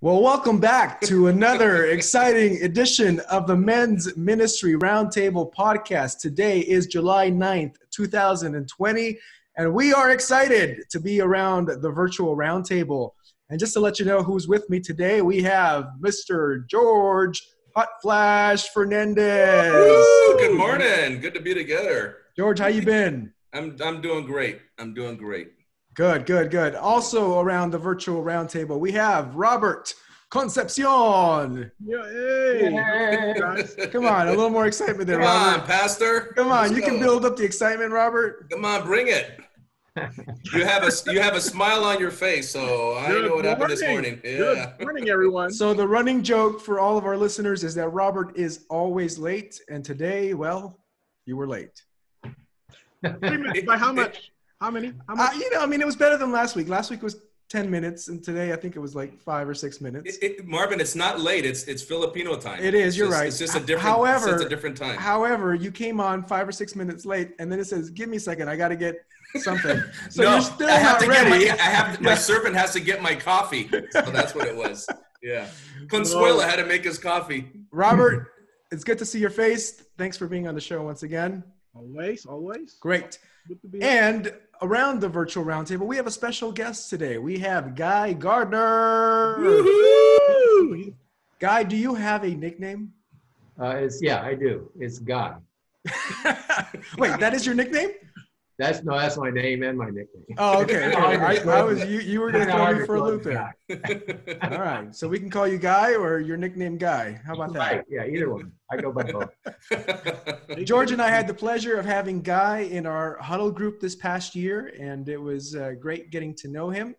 Well, welcome back to another exciting edition of the Men's Ministry Roundtable podcast. Today is July 9th, 2020, and we are excited to be around the virtual roundtable. And just to let you know who's with me today, we have Mr. George Hot Flash Fernandez. Woo! Good morning. Good to be together. George, how you been? I'm doing great. I'm doing great. Good. Also around the virtual roundtable, we have Robert Concepcion. Yeah, hey. Come on, a little more excitement there, Come Robert. on, Pastor. Come on, Let's you go. can build up the excitement, Robert. Come on, bring it. You have a smile on your face, so I know what happened this morning. Yeah. Good morning, everyone. So the running joke for all of our listeners is that Robert is always late, and today, well, you were late. By how much? How many? It was better than last week. Last week was 10 minutes, and today I think it was like 5 or 6 minutes. Marvin, it's not late. It's Filipino time. It is. You're right. It's just a different time. However, you came on 5 or 6 minutes late, and then it says, "Give me a second. I got to get something." So no, you're still I have not to ready. my servant has to get my coffee. So that's what it was. Yeah. Consuela had to make his coffee. Robert, it's good to see your face. Thanks for being on the show once again. Always. Great. Good to be And around the virtual roundtable, we have a special guest today. We have Guy Gardner. Woo-hoo! Guy, do you have a nickname? I do. It's Guy. Wait, that is your nickname? That's my name and my nickname. Oh, okay. You were going to throw me for a loop there. Guy. All right. So we can call you Guy or your nickname Guy. How about that? Right. Yeah, either one. I go by both. George and I had the pleasure of having Guy in our huddle group this past year, and it was great getting to know him.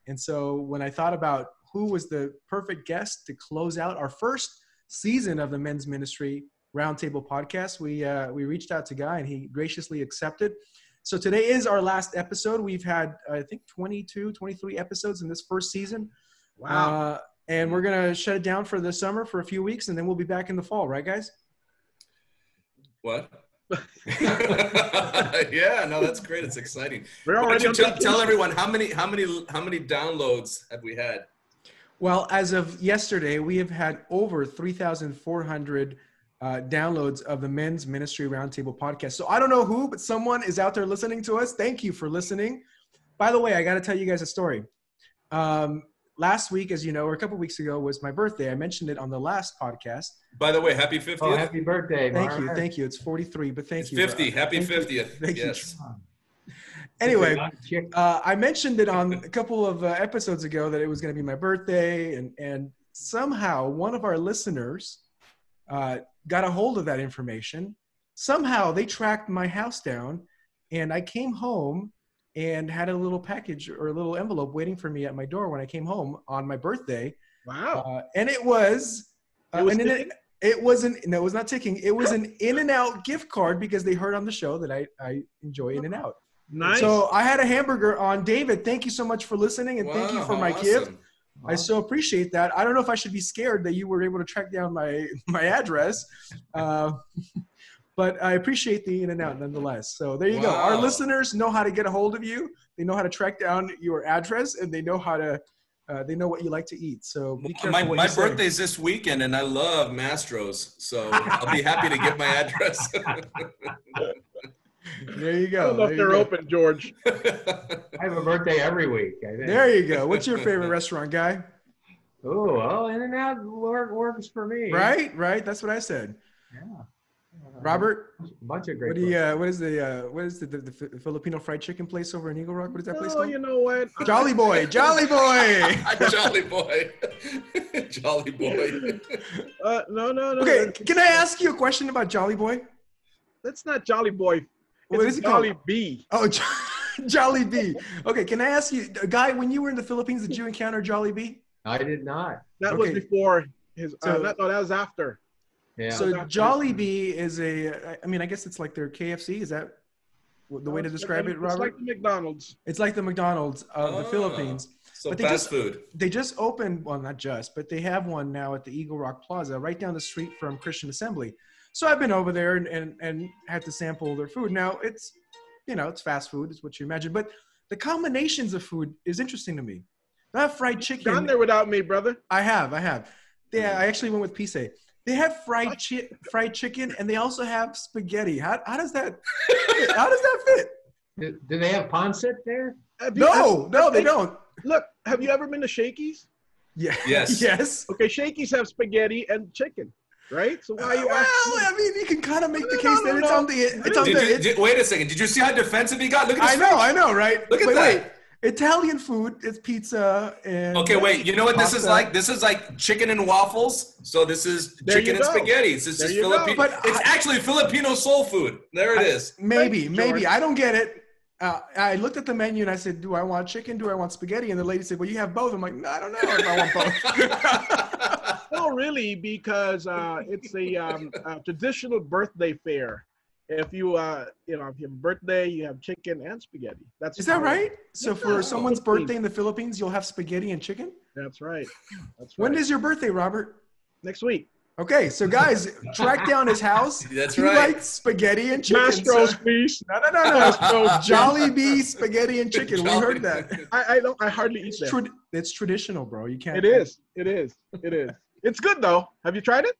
And so when I thought about who was the perfect guest to close out our first season of the Men's Ministry Roundtable podcast, we reached out to Guy, and he graciously accepted. So today is our last episode. We've had, I think, 22, 23 episodes in this first season. Wow. And we're going to shut it down for the summer for a few weeks, and then we'll be back in the fall. Right, guys? What? Yeah, no, that's great. It's exciting. We're already on Tell everyone how many downloads have we had? Well, as of yesterday, we have had over 3,400 downloads of the Men's Ministry Roundtable podcast. So I don't know who, but someone is out there listening to us. Thank you for listening. By the way, I got to tell you guys a story. Last week, as you know, or a couple weeks ago, was my birthday. I mentioned it on the last podcast. By the way, happy 50th. Oh, happy birthday, Mark. Thank you. It's 43, but thank It's you. 50. Happy Thank you. 50th. Thank you. Yes. Anyway, I mentioned it on a couple of episodes ago that it was going to be my birthday, and somehow one of our listeners got a hold of that information. Somehow they tracked my house down, and I came home and had a little package or a little envelope waiting for me at my door when I came home on my birthday. Wow. And it was, it was not ticking. It was an In-N-Out gift card because they heard on the show that I enjoy In-N-Out. Nice. So I had a hamburger on. David, thank you so much for listening, and thank you for my gift. Awesome. I so appreciate that. I don't know if I should be scared that you were able to track down my address, but I appreciate the In-N-Out nonetheless. So there you go. Our listeners know how to get a hold of you. They know how to track down your address, and they know how to they know what you like to eat. So be careful what My you say. birthday's this weekend, and I love Mastros, so I'll be happy to get my address. There you I go. don't know if they're open, George. I have a birthday every week, I think. There you go. What's your favorite restaurant, Guy? Oh, In-N-Out works for me. Right. That's what I said. Yeah. Robert, A bunch of great what is the Filipino fried chicken place over in Eagle Rock? What is that place Oh, called? you know what? Jolly Boy. Jolly boy. Jolly boy. No. Okay, can I ask you a question about Jolly Boy? That's not Jolly Boy. What It's is it called? Jolly Bee. Oh, Jolly Bee. Okay, can I ask you, Guy, when you were in the Philippines, did you encounter Jolly Bee? I did not. That was Okay. before his. So- that was after. Yeah. So Jolly Bee is I guess it's like their KFC. Is that the way to describe it, Robert? It's like the McDonald's. It's like the McDonald's of the Oh. Philippines. So But they fast food. They just opened, well, not just, but they have one now at the Eagle Rock Plaza right down the street from Christian Assembly. So I've been over there and had to sample their food. Now it's fast food is what you imagine, but the combinations of food is interesting to me. That fried chicken. Gone there without me, brother. I have. Yeah, I actually went with Pise. They have fried chicken, and they also have spaghetti. How does that fit? Do they have pancit there? No, they don't. Look, have you ever been to Shakey's? Yeah. Yes. Yes. Okay, Shakey's have spaghetti and chicken, right? So why are you Well, asking? I mean, you can kind of make the case that it's on the. Wait a second. Did you see how defensive he got? Look at this. I know, right? Look at that. Wait. Italian food is pizza and. Okay, wait. You know what pasta. this is like? This is like chicken and waffles. So this is There chicken you and go. spaghetti. This There is you go. Filipino. But It's actually Filipino soul food. There it is. Maybe. George. I don't get it. I looked at the menu and I said, "Do I want chicken? Do I want spaghetti?" And the lady said, "Well, you have both." I'm like, "No, I don't know if I want both." No, really, because it's a traditional birthday fare. If you if you have a birthday, you have chicken and spaghetti. Is that right? So for Yeah. someone's birthday in the Philippines, you'll have spaghetti and chicken? That's right. That's right. When is your birthday, Robert? Next week? Okay, so guys, track down his house. That's He right. likes spaghetti and chicken. Mastro's, So- please. No. Jollibee spaghetti and chicken. We heard that. I hardly eat that. It's traditional, bro. You can't. It is. It's good though. Have you tried it?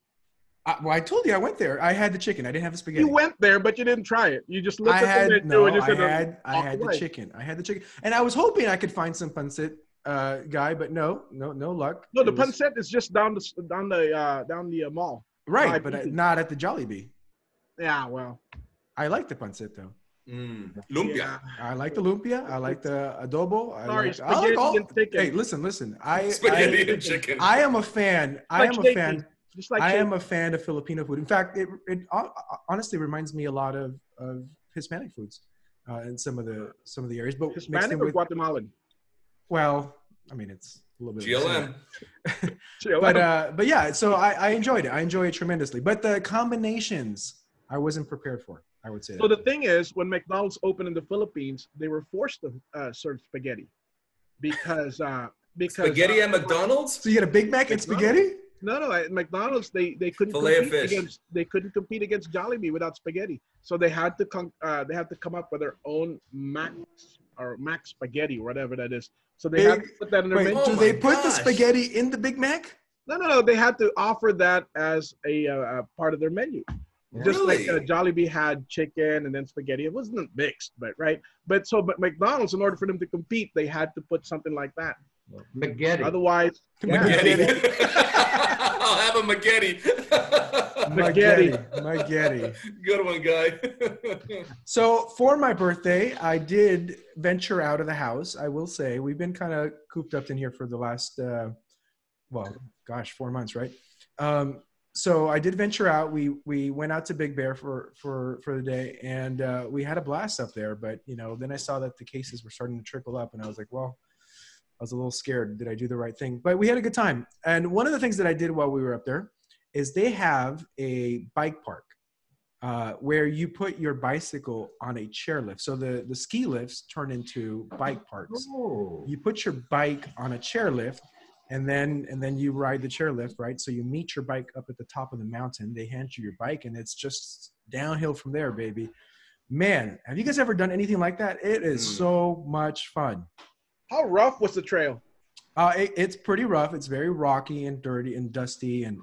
Well, I told you I went there. I had the chicken. I didn't have the spaghetti. You went there, but you didn't try it. You just looked I at had the menu no. and you I said, had the away. chicken. I had the chicken, and I was hoping I could find some pancit guy, but no luck. No, the It was- pancit is just down the mall. Right, Right, but easy. not at the Jollibee. Yeah, well. I like the pancit though. Lumpia. Yeah. I like the lumpia. I like the adobo. I Sorry, like spaghetti all. and chicken. Hey, listen. Spaghetti and chicken. I am a fan. Just like I shake. am a fan of Filipino food. In fact, it honestly reminds me a lot of Hispanic foods in some of the areas. But mixed Hispanic in or with, Guatemalan? well, I mean, it's a little bit. of the same. GLM. But yeah, so I enjoyed it. I enjoyed it tremendously. But the combinations, I wasn't prepared for. I would say. So that. the thing is, when McDonald's opened in the Philippines, they were forced to serve spaghetti because Spaghetti at McDonald's? So you get a Big Mac and spaghetti? No, at McDonald's they couldn't Filet of compete fish. they couldn't compete against Jollibee without spaghetti. So they had to come up with their own Mac spaghetti or whatever that is. So they had to put that in their Wait, menu. Oh do my they put the gosh. spaghetti in the Big Mac? No. They had to offer that as a part of their menu. Just like Really? Jollibee had chicken and then spaghetti. It wasn't mixed, but McDonald's, in order for them to compete, they had to put something like that. Spaghetti. Otherwise, Spaghetti. I'll have a Magetti. Spaghetti. Good one, guy. So for my birthday, I did venture out of the house. I will say we've been kind of cooped up in here for the last, 4 months, right? So I did venture out. We went out to Big Bear for the day, and we had a blast up there. But then I saw that the cases were starting to trickle up, and I was like, well, I was a little scared. Did I do the right thing? But we had a good time. And one of the things that I did while we were up there is they have a bike park where you put your bicycle on a chairlift. So the ski lifts turn into bike parks. Oh. You put your bike on a chairlift, and then you ride the chairlift, right? So you meet your bike up at the top of the mountain. They hand you your bike, and it's just downhill from there, baby. Man, have you guys ever done anything like that? It is so much fun. how rough was the trail? It's pretty rough. It's very rocky and dirty and dusty, and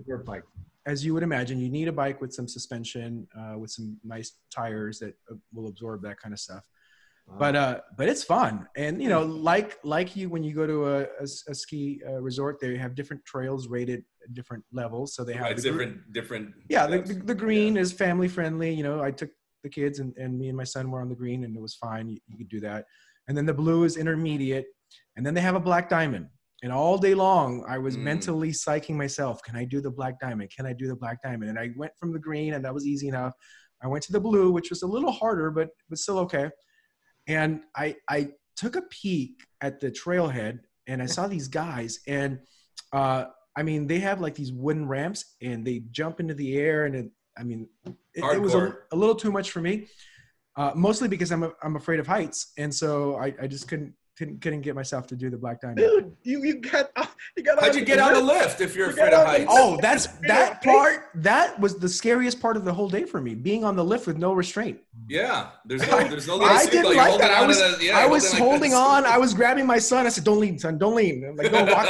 Your bike. as you would imagine, you need a bike with some suspension, with some nice tires that will absorb that kind of stuff. But it's fun, and like you, when you go to a ski resort, they have different trails rated at different levels. So they have It's different. yeah, the green is family friendly. I took the kids and me and my son were on the green, and it was fine. You could do that. And then the blue is intermediate, and then they have a black diamond. And all day long, I was mentally psyching myself. Can I do the black diamond? Can I do the black diamond? And I went from the green, and that was easy enough. I went to the blue, which was a little harder, but still okay. And I took a peek at the trailhead, and I saw these guys, and they have like these wooden ramps, and they jump into the air, and it was a little too much for me, mostly because I'm afraid of heights, and so I just couldn't get myself to do the black diamond. Dude, you got How'd you get on the lift if you're afraid of heights? Oh, that was the scariest part of the whole day for me, being on the lift with no restraint. Yeah, there's no little I didn't seatbelt. like that. I was holding holding like on. I was grabbing my son. I said, "Don't lean, son. Don't lean." I'm like, "Don't walk."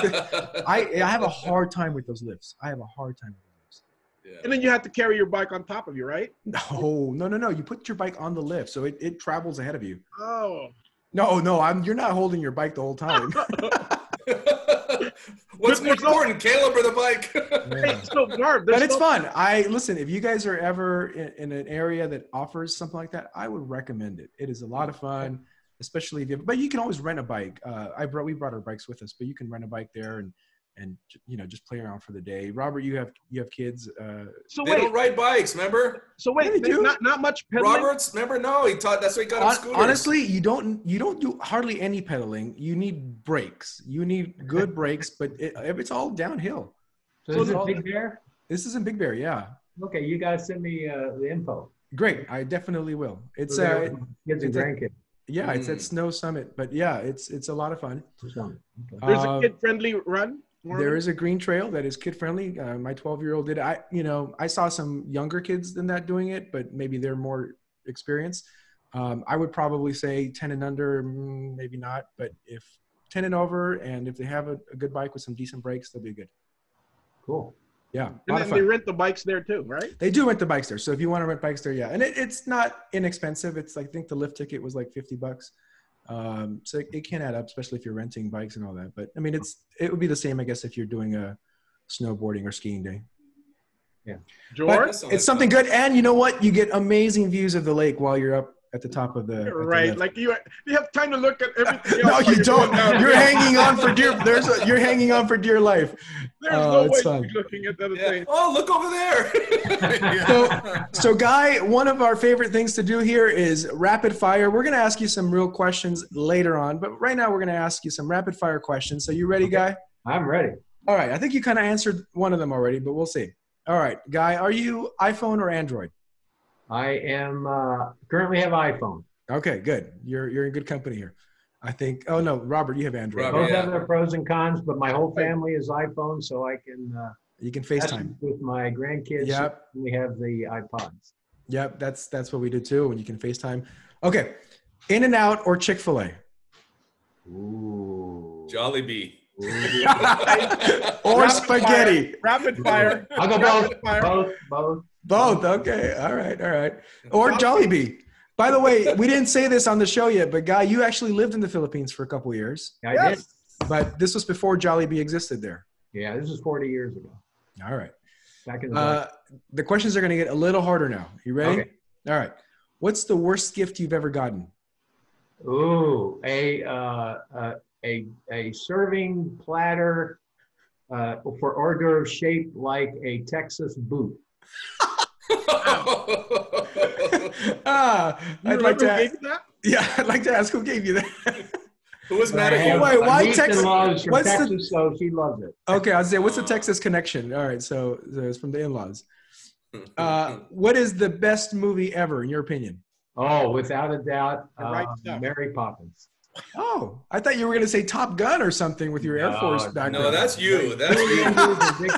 I have a hard time with those lifts. I have a hard time with those lifts. Yeah. And then you have to carry your bike on top of you, right? No. You put your bike on the lift, so it travels ahead of you. Oh. No. You're not holding your bike the whole time. What's more important, Caleb or the bike? Yeah. So, Marv, But it's fun. Listen, if you guys are ever in an area that offers something like that, I would recommend it. It is a lot of fun, especially if but you can always rent a bike. We brought our bikes with us, but you can rent a bike there and just play around for the day. Robert, you have kids. They don't ride bikes, remember? So wait, Yeah, they do. not much pedaling? Roberts, remember? No, he taught. That's why he got him scooters. Honestly, you don't do hardly any pedaling. You need brakes. You need good brakes, but it's all downhill. So this is Big Bear? This is in Big Bear, yeah. Okay, you gotta send me the info. Great, I definitely will. It's Kids and grandkids. yeah, it's at Snow Summit, but yeah, it's a lot of fun. Okay. There's a kid-friendly run? There is a green trail that is kid friendly. My 12-year-old did it. I saw some younger kids than that doing it, but maybe they're more experienced. I would probably say 10 and under, maybe not, but if 10 and over, and if they have a good bike with some decent brakes, they'll be good. Cool. Yeah. And then they rent the bikes there too, right? They do rent the bikes there. So if you want to rent bikes there, yeah. And it's not inexpensive. It's I think the lift ticket was like $50. So it can add up, especially if you're renting bikes and all that. But I mean, it would be the same, I guess, if you're doing a snowboarding or skiing day. Yeah. George? It's something good. And you know what? You get amazing views of the lake while you're up at the top of the Right. lift. Like you have time to look at everything No, else. you don't. You're hanging on for dear. You're hanging on for dear life. There's no way it's to fun. be looking at the other Yeah. thing. Oh, look over there. So, Guy, one of our favorite things to do here is rapid fire. We're going to ask you some real questions later on, but right now we're going to ask you some rapid fire questions. So you ready, Guy? I'm ready. All right. I think you kind of answered one of them already, but we'll see. All right, Guy, are you iPhone or Android? I am currently have iPhone. Okay, good. You're in good company here. I think. Oh no, Robert, you have Android. Robert, Both yeah. have their pros and cons, but my whole family is iPhone, so I can You can FaceTime. with my grandkids. Yep. We have the iPods. Yep, that's what we do too. When you can FaceTime. Okay, In-N-Out or Chick-fil-A? Ooh. Jollibee. Or spaghetti? Rapid fire. I'll go Rapid fire. both. Both. Okay. All right. Or Jollibee. By the way, we didn't say this on the show yet, but Guy, you actually lived in the Philippines for a couple of years. I did. But this was before Jollibee existed there. Yeah, this is 40 years ago. All right. Back in the The questions are going to get a little harder now. You ready? Okay. All right. What's the worst gift you've ever gotten? Ooh, a serving platter for hors d'oeuvre shaped like a Texas boot. I'd like to gave ask, you that? yeah, I'd like to ask who gave you that. Who was mad I at have you? Wait, why a niece Texas? in-laws from What's the- Texas, so she loves it. Okay, I'll say, what's the Texas connection? All right, so it's from the in-laws. What is the best movie ever, in your opinion? Oh, without a doubt, The Right Stuff. Mary Poppins. Oh, I thought you were going to say Top Gun or something with your Air No, Force no, background. No, that's you. That's you.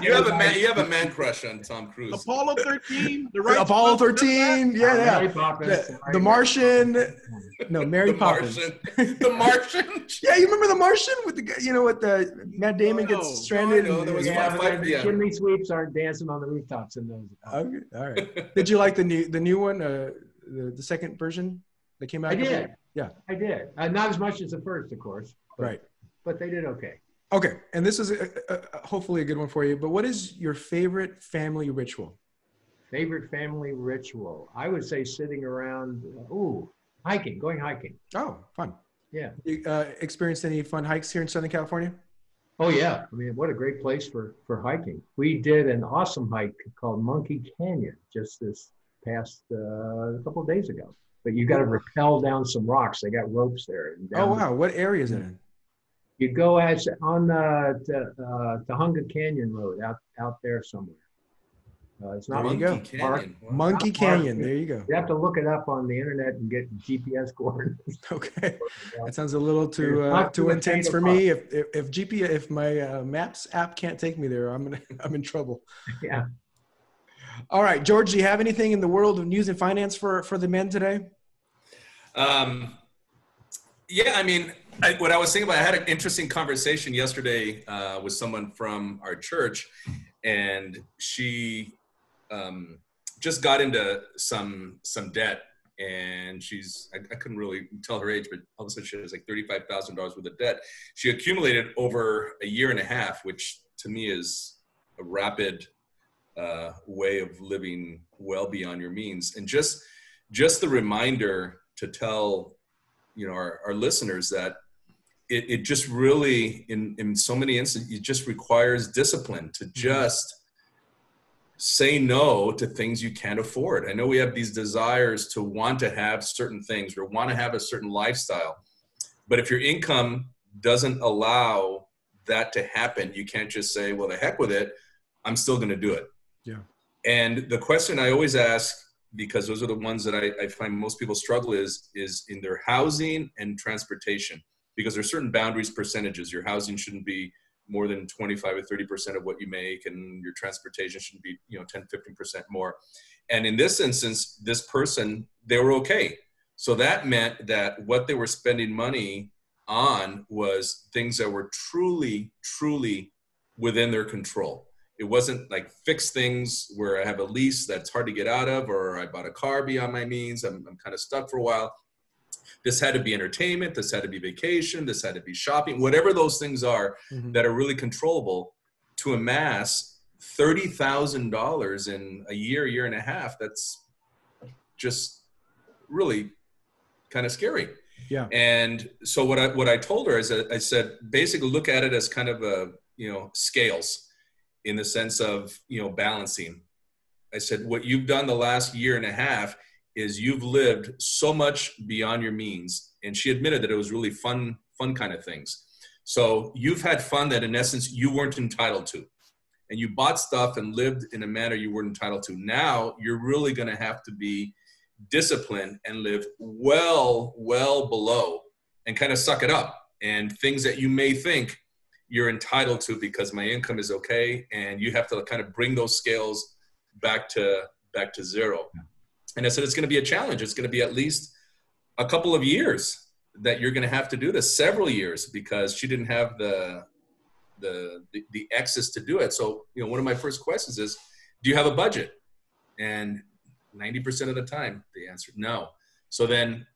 You have a man crush on Tom Cruise. Apollo 13. The right Apollo Stuff, 13. Yeah, Mary yeah. Poppins. The Martian. No, Mary The Poppins. Martian. The Martian. Yeah, you remember The Martian with the guy, with the Matt Damon No, gets stranded. no, there was Yeah, Fight but the- the chimney sweeps aren't dancing on the rooftops in those. Okay, all right. Did you like the new one, the second version that came out? I did. Yeah. I did. Not as much as the first, of course. But, Right. But they did okay. Okay, and this is hopefully a good one for you. But what is your favorite family ritual? Favorite family ritual? I would say sitting around, hiking, going hiking. Oh, fun. Yeah. You experienced any fun hikes here in Southern California? Oh, yeah. I mean, what a great place for hiking. We did an awesome hike called Monkey Canyon just this past a couple of days ago. But you got to rappel down some rocks. They got ropes there. And Oh, down wow. What area is it in? You go on the Tahunga Canyon Road out there somewhere. It's not There you Monkey go. Canyon. Wow. Monkey Not Mark. Canyon. There you go. You have to look it up on the internet and get GPS coordinates. Okay, that sounds a little Not too too intense for attainable. me. If my Maps app can't take me there, I'm in trouble. Yeah. All right, George, do you have anything in the world of news and finance for the men today? Yeah, I mean, what I was thinking about, I had an interesting conversation yesterday with someone from our church, and she just got into some debt, and I couldn't really tell her age, but all of a sudden she has like $35,000 worth of debt. She accumulated over a year and a half, which to me is a rapid way of living well beyond your means. And just the reminder to tell our listeners that it just really in so many instances it just requires discipline to just say no to things you can't afford. I know we have these desires to want to have certain things or want to have a certain lifestyle, but if your income doesn't allow that to happen, you can't just say, well, the heck with it, I'm still going to do it. Yeah. And the question I always ask, because those are the ones that I find most people struggle is in their housing and transportation, because there's certain boundaries, percentages. Your housing shouldn't be more than 25 or 30% of what you make, and your transportation shouldn't be 10, 15% more. And in this instance, this person, they were okay. So that meant that what they were spending money on was things that were truly, truly within their control. It wasn't like fixed things where I have a lease that's hard to get out of, or I bought a car beyond my means. I'm kind of stuck for a while. This had to be entertainment. This had to be vacation. This had to be shopping, whatever those things are that are really controllable. To amass $30,000 in a year and a half, that's just really kind of scary. Yeah. And so what I told her is that I said, basically look at it as kind of a, scales in the sense of, balancing. I said, what you've done the last year and a half is you've lived so much beyond your means. And she admitted that it was really fun kind of things. So you've had fun that in essence you weren't entitled to. And you bought stuff and lived in a manner you weren't entitled to. Now you're really going to have to be disciplined and live well below and kind of suck it up. And things that you may think you're entitled to because my income is okay, and you have to kind of bring those scales back to zero. And I said, it's going to be a challenge. It's going to be at least a couple of years that you're going to have to do this, several years, because she didn't have the excess to do it. So, one of my first questions is, do you have a budget? And 90% of the time they answered no. So then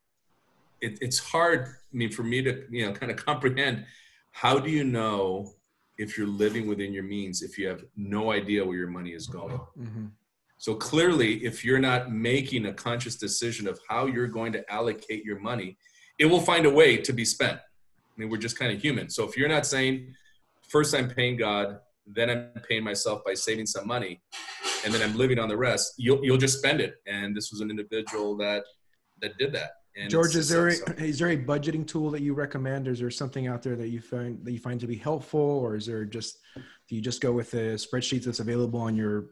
it's hard, for me to, kind of comprehend, how do you know if you're living within your means if you have no idea where your money is going? Mm-hmm. So clearly, if you're not making a conscious decision of how you're going to allocate your money, it will find a way to be spent. We're just kind of human. So if you're not saying, first I'm paying God, then I'm paying myself by saving some money, and then I'm living on the rest, you'll just spend it. And this was an individual that did that. And George, is there a budgeting tool that you recommend? Or is there something out there that you find to be helpful, or do you just go with the spreadsheets that's available on your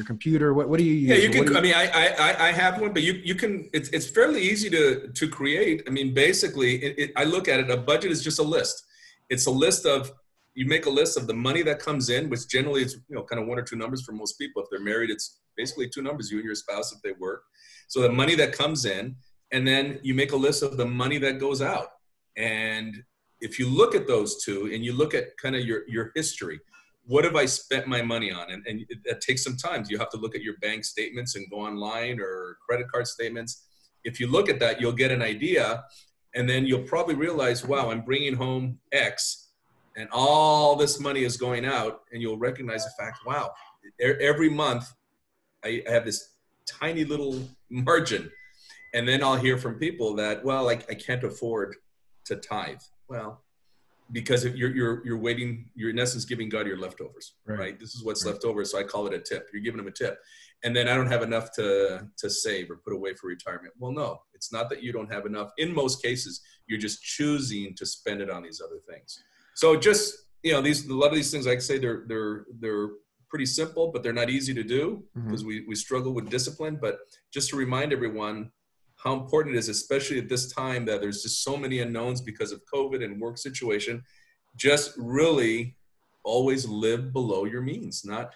computer? What do you use? Yeah, you can. I have one, but you can. It's fairly easy to create. Basically, I look at it. A budget is just a list. It's a list of. You make a list of the money that comes in, which generally is kind of one or two numbers for most people. If they're married, it's basically two numbers, you and your spouse if they work. So the money that comes in, and then you make a list of the money that goes out. And if you look at those two and you look at kind of your history, what have I spent my money on? And it takes some time. You have to look at your bank statements and go online, or credit card statements. If you look at that, you'll get an idea, and then you'll probably realize, wow, I'm bringing home X and all this money is going out, and you'll recognize the fact, wow, every month I have this tiny little margin. And then I'll hear from people that, well, I can't afford to tithe. Well, because if you're waiting, you're in essence giving God your leftovers, right? This is what's left over, so I call it a tip. You're giving him a tip. And then I don't have enough to save or put away for retirement. Well, no, it's not that you don't have enough. In most cases, you're just choosing to spend it on these other things. So just, a lot of these things, like I say, they're pretty simple, but they're not easy to do because we struggle with discipline. But just to remind everyone how important it is, especially at this time that there's just so many unknowns because of COVID and work situation, just really always live below your means, not,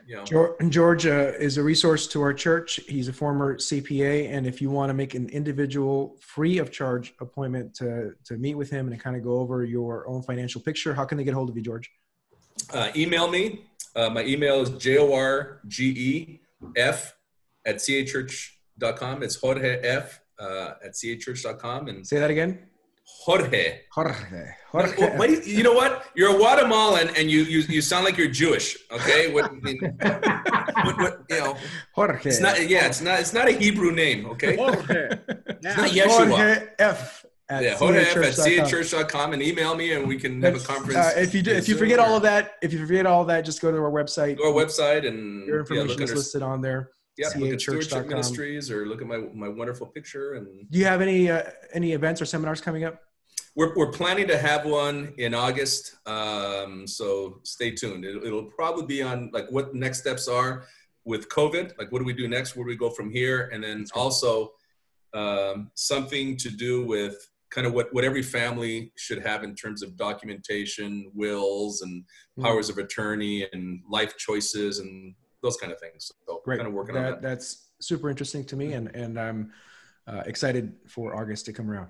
you know. George is a resource to our church. He's a former CPA. And if you want to make an individual free of charge appointment to meet with him and kind of go over your own financial picture, how can they get hold of you, George? Email me. My email is jorgef@church.com. It's Jorge F at church.com. And say that again. Jorge. Jorge. You know what? You're a Guatemalan and you sound like you're Jewish. Okay. What, you know? Jorge. It's not. Yeah. It's not a Hebrew name. Okay. Jorge. It's not Yeshua. Jorge F. Jorge F at church.com and email me and we can have a conference. If you forget all of that, just go to our website. Go to our website and your information is listed on there. Yeah, look at Stewardship Ministries or look at my wonderful picture. And do you have any events or seminars coming up? We're planning to have one in August, so stay tuned. It'll probably be on like what next steps are with COVID, like what do we do next, where do we go from here, and then also something to do with kind of what every family should have in terms of documentation, wills, and powers of attorney, and life choices, and those kind of things. So great. Kind of working on that. That's super interesting to me, and I'm excited for August to come around.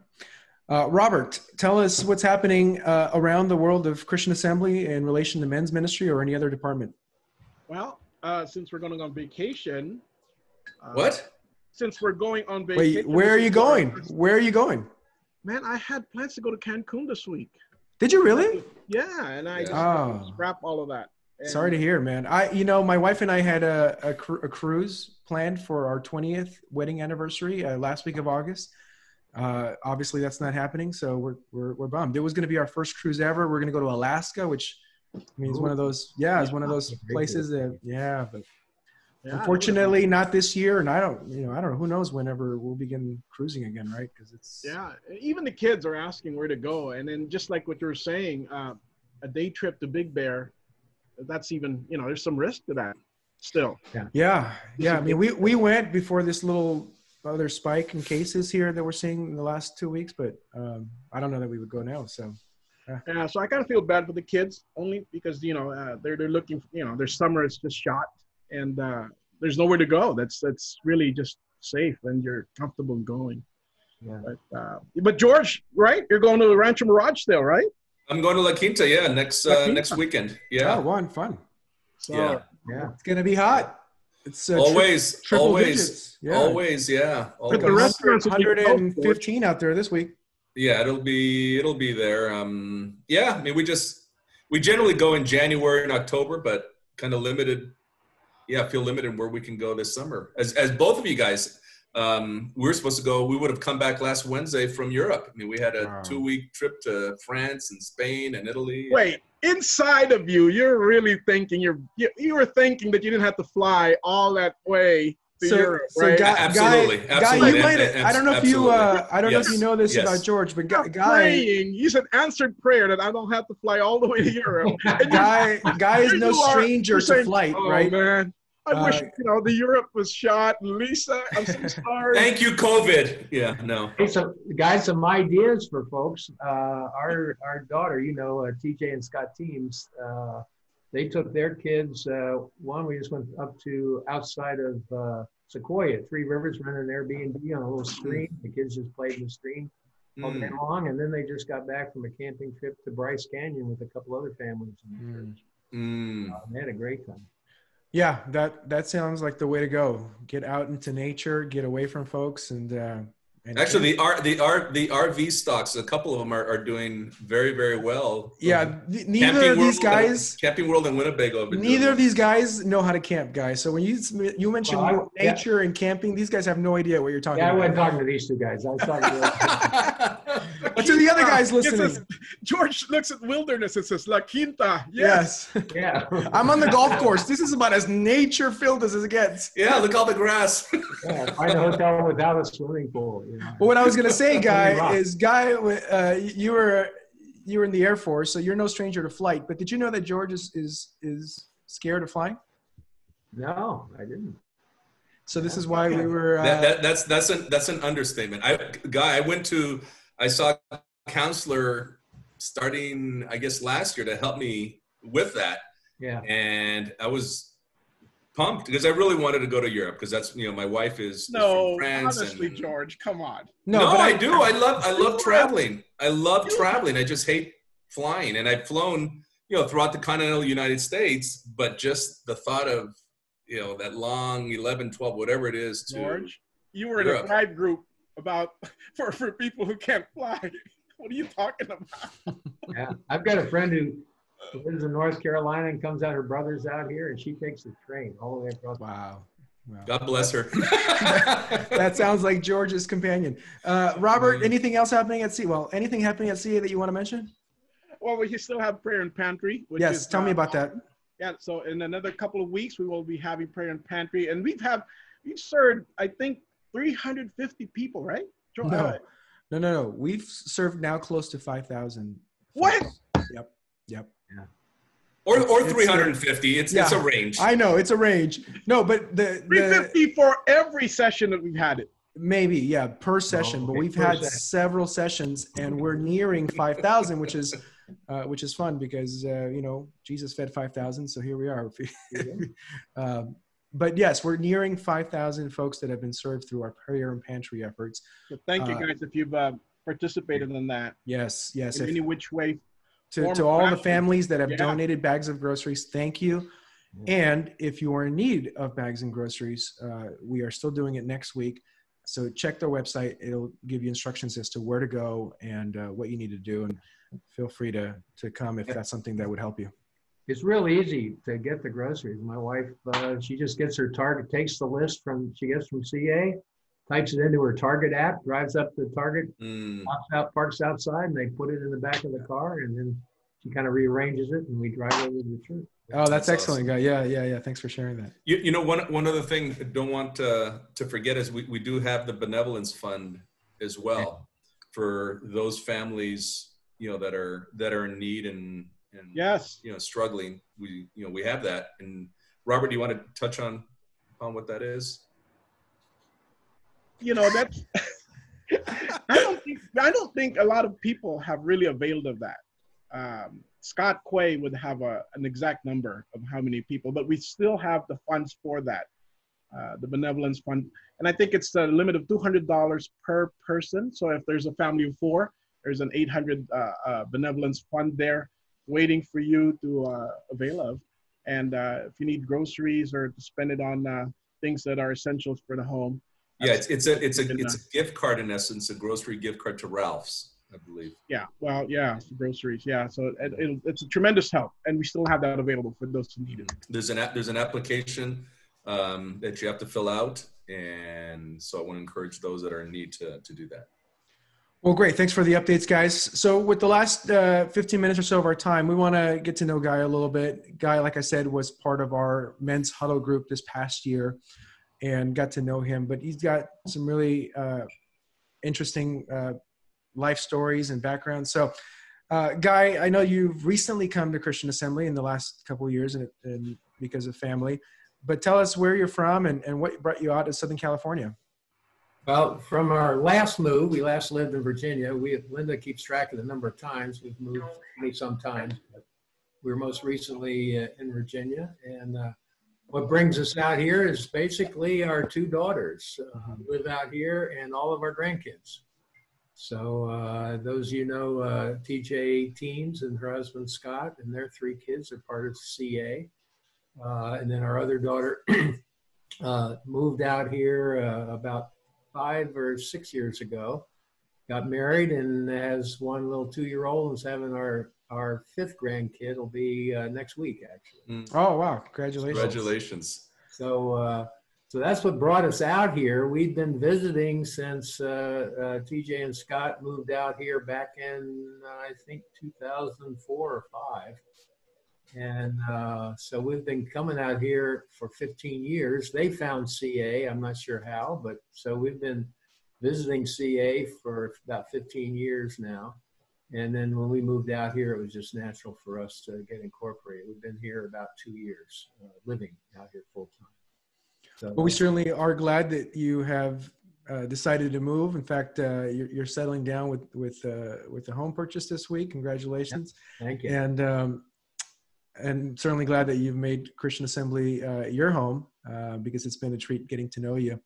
Robert, tell us what's happening around the world of Christian Assembly in relation to men's ministry or any other department. Well, since we're going on vacation. What? Since we're going on vacation. Wait, where are you going? Where are you going? Man, I had plans to go to Cancun this week. Did you really? Yeah, and I just scrapped all of that. And sorry to hear, man. My wife and I had a cruise planned for our 20th wedding anniversary last week of August. Obviously, that's not happening, so we're bummed. It was going to be our first cruise ever. We're going to go to Alaska, which means one of those. Yeah, it's one of those places that. Yeah, but unfortunately, not this year. And I don't know. Who knows whenever we'll begin cruising again, right? Because it's. Yeah, even the kids are asking where to go, and then just like what you were saying, a day trip to Big Bear. That's even, there's some risk to that still. Yeah. I mean, we went before this little other spike in cases here that we're seeing in the last 2 weeks, but I don't know that we would go now. So, yeah. So I kind of feel bad for the kids only because, they're looking, their summer is just shot and there's nowhere to go. That's really just safe and you're comfortable going. Yeah. But George, right? You're going to Rancho Mirage still, right? I'm going to La Quinta, next weekend. Yeah. Oh, fun. So, yeah. It's going to be hot. It's always, digits. Yeah. Always, yeah. But the restaurants 115 out there this week. Yeah, it'll be there. I mean, we generally go in January and October, but kind of limited. Yeah, feel limited where we can go this summer. As both of you guys, we were supposed to go. We would have come back last Wednesday from Europe. I mean, we had a 2-week trip to France and Spain and Italy. Wait, inside of you, you're really thinking you were thinking that you didn't have to fly all that way to Europe, right? Absolutely. Guy, you might have, I don't know if you know if you know this about George, but Guy praying. You said answered prayer that I don't have to fly all the way to Europe. Guy is no stranger to flight, right? Man. I wish, the Europe was shot. And Lisa, I'm so sorry. Thank you, COVID. Yeah, no. Hey, so guys, some ideas for folks. Our daughter, TJ and Scott Teams, they took their kids. We just went up to outside of Sequoia, Three Rivers, rented an Airbnb on a little stream. The kids just played in the stream all day long. And then they just got back from a camping trip to Bryce Canyon with a couple other families in the church. They had a great time. Yeah, that sounds like the way to go. Get out into nature, get away from folks, and actually the RV stocks, a couple of them are doing very, very well. Yeah, neither of these guys, Camping World and Winnebago. Neither of these guys know how to camp, guys. So when you mentioned nature and camping, these guys have no idea what you're talking about. I wasn't talking to these two guys. I was talking to but to the other guys listening. George looks at wilderness. It says La Quinta. Yes. Yeah. I'm on the golf course. This is about as nature-filled as it gets. Yeah, look all the grass. Find a hotel without a swimming pool. But what I was going to say, Guy, you were in the Air Force, so you're no stranger to flight. But did you know that George is scared of flying? No, I didn't. So this is why we were. That's an understatement. I saw a counselor starting, I guess, last year to help me with that. Yeah. And I was pumped because I really wanted to go to Europe because that's, my wife is No, from France. honestly, George, come on. No, but I do. I love traveling. I love traveling. I just hate flying. And I've flown, throughout the continental United States, but just the thought of, that long 11, 12, whatever it is. George, you were in a Thrive group for people who can't fly. What are you talking about? Yeah, I've got a friend who lives in North Carolina and comes out. Her brother's out here, and she takes the train all the way across. Wow. God bless her. That sounds like George's companion. Robert, anything else happening at CA? Well, anything happening at CA that you want to mention? Well, we still have Prayer and Pantry. Yes, tell me about that. Yeah, so in another couple of weeks, we will be having Prayer and Pantry. And we've served, I think, 350 people, right? No. We've served now close to 5,000. What? Yep. Yeah. Or 350. It's a range. I know it's a range. No, but the 350 for every session that we've had it. Maybe, yeah, per session. Okay, but we've had several sessions, and we're nearing 5,000, which is fun because Jesus fed 5,000, so here we are. But yes, we're nearing 5,000 folks that have been served through our Prayer and Pantry efforts. So thank you guys if you've participated in that. Yes. In any which way. To all the families that have donated bags of groceries, thank you. And if you are in need of bags and groceries, we are still doing it next week. So check their website. It'll give you instructions as to where to go and what you need to do. And feel free to come if that's something that would help you. It's real easy to get the groceries. My wife, she just gets her Target, takes the list she gets from CA, types it into her Target app, drives up to the Target, parks outside, and they put it in the back of the car, and then she kind of rearranges it, and we drive over to the church. Oh, that's excellent, guy. Yeah. Thanks for sharing that. One other thing I don't want to forget is we do have the benevolence fund as well for those families, that are in need and yes, struggling. We have that. And Robert, do you want to touch on what that is? That's I don't think a lot of people have really availed of that. Scott Quay would have an exact number of how many people, but we still have the funds for that, the benevolence fund. And I think it's a limit of $200 per person. So if there's a family of 4, there's an $800 benevolence fund there waiting for you to avail of. And if you need groceries or to spend it on things that are essentials for the home. Yeah, it's a gift card in essence, a grocery gift card to Ralph's, I believe. Yeah, well, yeah, groceries. Yeah, so it's a tremendous help, and we still have that available for those who need it. There's an application that you have to fill out, and so I want to encourage those that are in need to do that. Well, great. Thanks for the updates, guys. So with the last 15 minutes or so of our time, we want to get to know Guy a little bit. Guy, like I said, was part of our men's huddle group this past year and got to know him. But he's got some really interesting life stories and background. So, Guy, I know you've recently come to Christian Assembly in the last couple of years and because of family. But tell us where you're from and what brought you out to Southern California. Well, from our last move, we last lived in Virginia. Linda keeps track of the number of times we've moved 20-some times. But we were most recently in Virginia. And what brings us out here is basically our 2 daughters live out here and all of our grandkids. So those TJ Teens and her husband Scott and their 3 kids are part of CA. And then our other daughter moved out here about 5 or 6 years ago, got married and has one little 2-year-old and is having our 5th grandkid. It'll be next week, actually. Oh, wow. Congratulations. Congratulations. So that's what brought us out here. We've been visiting since TJ and Scott moved out here back in, I think, 2004 or 5. And so we've been coming out here for 15 years. They found CA, I'm not sure how, but so we've been visiting CA for about 15 years now. And then when we moved out here, it was just natural for us to get incorporated. We've been here about 2 years, living out here full time. So, well, we certainly are glad that you have decided to move. In fact, you're settling down with a home purchase this week. Congratulations! Thank you. And certainly glad that you've made Christian Assembly your home because it's been a treat getting to know you.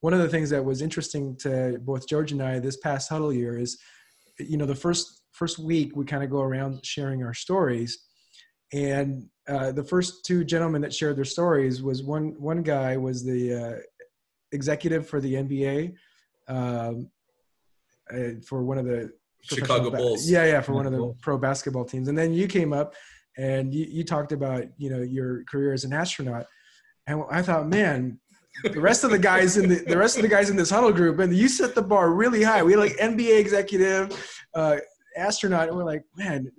One of the things that was interesting to both George and I this past huddle year is, the first week we kind of go around sharing our stories, and the first two gentlemen that shared their stories was one guy was the executive for the NBA for one of the Chicago Bulls. Yeah, for one of the pro basketball teams, and then you came up and you talked about your career as an astronaut, and I thought, man, the rest of the guys in this huddle group, and you set the bar really high. We had like NBA executive, astronaut, and we're like, man,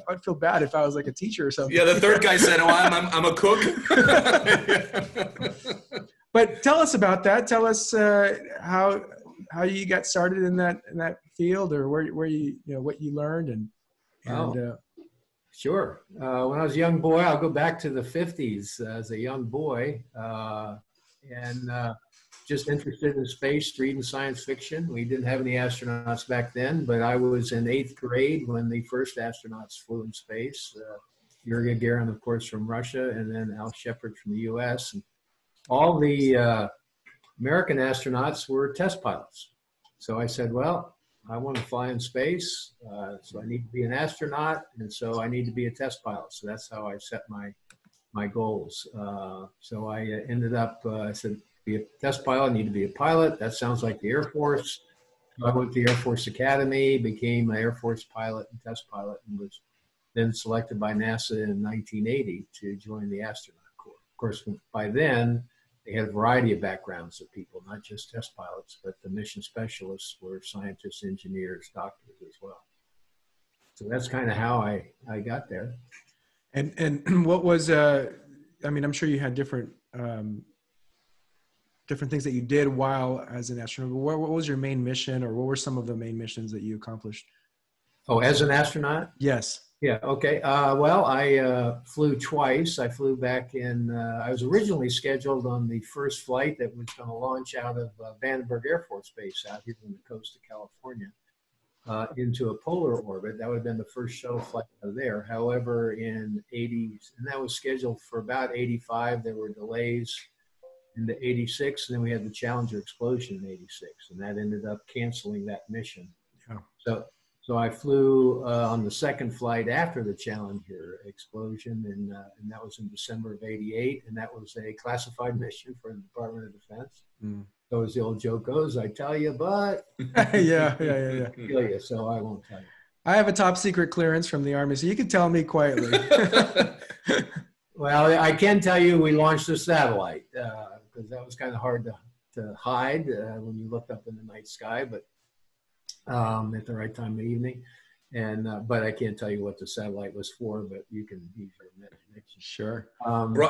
I'd feel bad if I was like a teacher or something. Yeah, the third guy said, "Oh, I'm a cook." But tell us about that. Tell us how you got started in that field, or where you what you learned and. Sure. When I was a young boy, I'll go back to the 50s as a young boy, and just interested in space, reading science fiction. We didn't have any astronauts back then, but I was in 8th grade when the first astronauts flew in space. Yuri Gagarin, of course, from Russia, and then Al Shepard from the U.S. And all the American astronauts were test pilots. So I said, well, I want to fly in space, so I need to be an astronaut, and so I need to be a test pilot. So that's how I set my goals. So I ended up, I said, be a test pilot, I need to be a pilot. That sounds like the Air Force. So I went to the Air Force Academy, became an Air Force pilot and test pilot, and was then selected by NASA in 1980 to join the astronaut corps. Of course, by then, they had a variety of backgrounds of people, not just test pilots, but the mission specialists were scientists, engineers, doctors as well. So that's kind of how I got there. And what was, I'm sure you had different things that you did while as an astronaut. What was your main mission, or what were some of the main missions that you accomplished? Oh, as an astronaut? Yes. Yeah, okay. Well, I flew twice. I flew back in, I was originally scheduled on the first flight that was going to launch out of Vandenberg Air Force Base out here on the coast of California into a polar orbit. That would have been the first shuttle flight out of there. However, in 80s, and that was scheduled for about 85, there were delays into 86, and then we had the Challenger explosion in 86, and that ended up canceling that mission. Yeah. So I flew on the second flight after the Challenger explosion, and that was in December of 88, and that was a classified mission for the Department of Defense. Mm. So as the old joke goes, I tell you, but yeah. Kill you, so I won't tell you. I have a top secret clearance from the Army, so you can tell me quietly. Well, I can tell you we launched a satellite because that was kind of hard to hide when you looked up in the night sky, but at the right time of the evening. And but I can't tell you what the satellite was for, but you can use your imagination. Sure.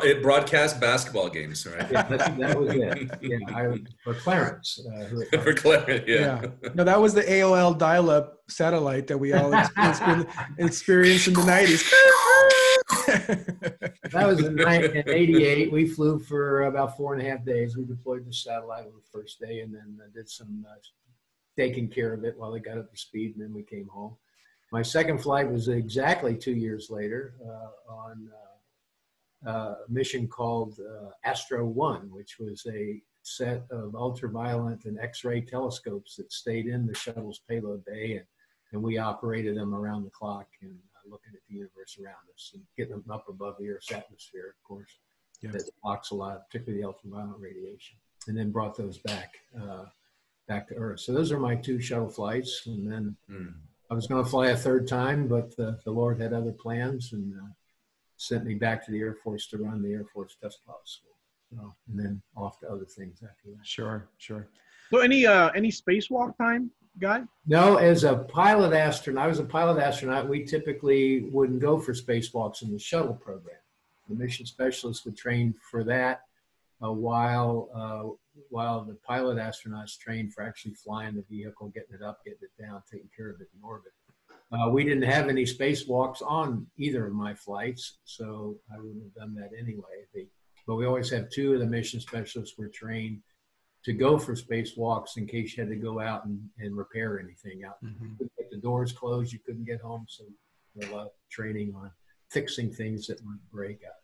It broadcast basketball games, right? Yeah, that was it. Yeah, for Clarence. For Clarence, yeah. No, that was the AOL dial-up satellite that we all experienced in the 90s. That was in 88. We flew for about 4.5 days. We deployed the satellite on the first day, and then did some taking care of it while it got up to speed, and then we came home. My second flight was exactly 2 years later on a mission called Astro 1, which was a set of ultraviolet and X-ray telescopes that stayed in the shuttle's payload bay, and we operated them around the clock and looking at the universe around us and getting them up above the Earth's atmosphere, of course. Yeah. That blocks a lot, particularly the ultraviolet radiation, and then brought those back to Earth. So those are my 2 shuttle flights, and then I was going to fly a third time, but the Lord had other plans and sent me back to the Air Force to run the Air Force Test Pilot School. So, and then off to other things after that. Sure. So any spacewalk time, Guy? No, as a pilot astronaut, I was a pilot astronaut. We typically wouldn't go for spacewalks in the shuttle program. The mission specialists would train for that while the pilot astronauts trained for actually flying the vehicle, getting it up, getting it down, taking care of it in orbit. We didn't have any spacewalks on either of my flights, so I wouldn't have done that anyway. But we always have two of the mission specialists were trained to go for spacewalks in case you had to go out and repair anything out. You couldn't get the doors closed, you couldn't get home, so a lot of training on fixing things that might break out.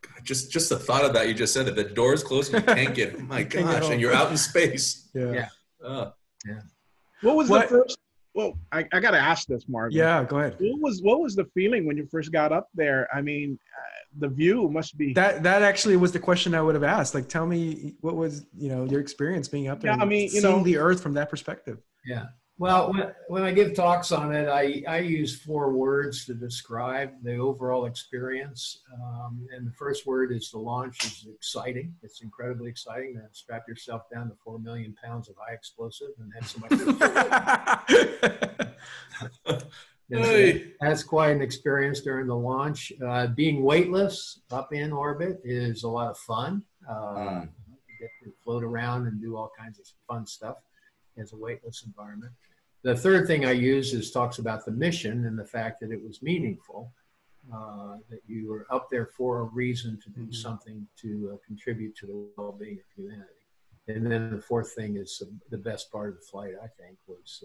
God, just the thought of that, you just said that the door's closed and you can't get, oh my gosh, and you're out in space. Yeah. What was the first? Well, I got to ask this, Marvin. Yeah, go ahead. What was the feeling when you first got up there? I mean, the view must be. That actually was the question I would have asked. Like, tell me what was your experience being up there? Yeah, I mean, seeing the Earth from that perspective. Yeah. Well, when I give talks on it, I use 4 words to describe the overall experience. And the first word is the launch is exciting. It's incredibly exciting to strap yourself down to 4 million pounds of high explosive and have somebody. That's quite an experience during the launch. Being weightless up in orbit is a lot of fun. You get to float around and do all kinds of fun stuff as a weightless environment. The third thing I use talks about the mission and the fact that it was meaningful, that you were up there for a reason to do something to contribute to the well-being of humanity. And then the fourth thing is the best part of the flight, I think, was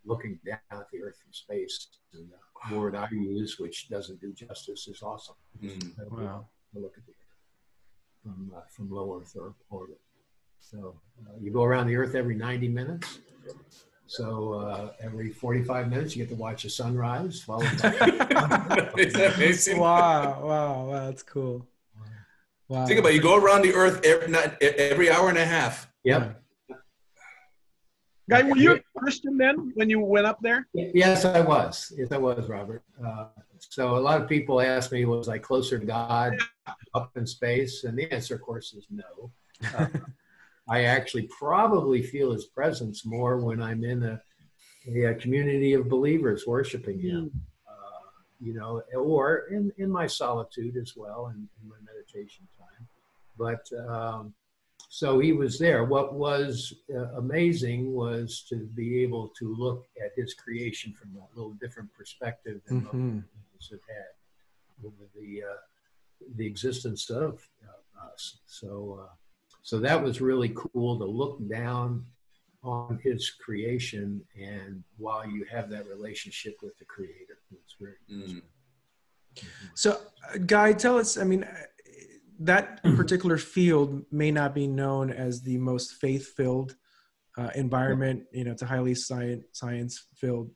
looking down at the Earth from space. And the word I use, which doesn't do justice, is awesome. Wow. To look at the Earth from low Earth orbit. So you go around the Earth every 90 minutes. So every 45 minutes, you get to watch a sunrise. Followed by Is that amazing? Wow, that's cool. Wow. Think about it, you go around the Earth every hour and a half. Yep. Guy, were you a Christian then when you went up there? Yes, I was. Yes, I was, Robert. So a lot of people ask me, was I closer to God up in space? And the answer, of course, is no. I actually probably feel his presence more when I'm in a community of believers worshiping him, or in my solitude as well, in my meditation time. But so he was there. What was amazing was to be able to look at his creation from a little different perspective than most have had over the existence of us. So that was really cool to look down on his creation, and while you have that relationship with the Creator, it's very cool. So, Guy, tell us, I mean, that particular field may not be known as the most faith-filled environment. It's a highly science-filled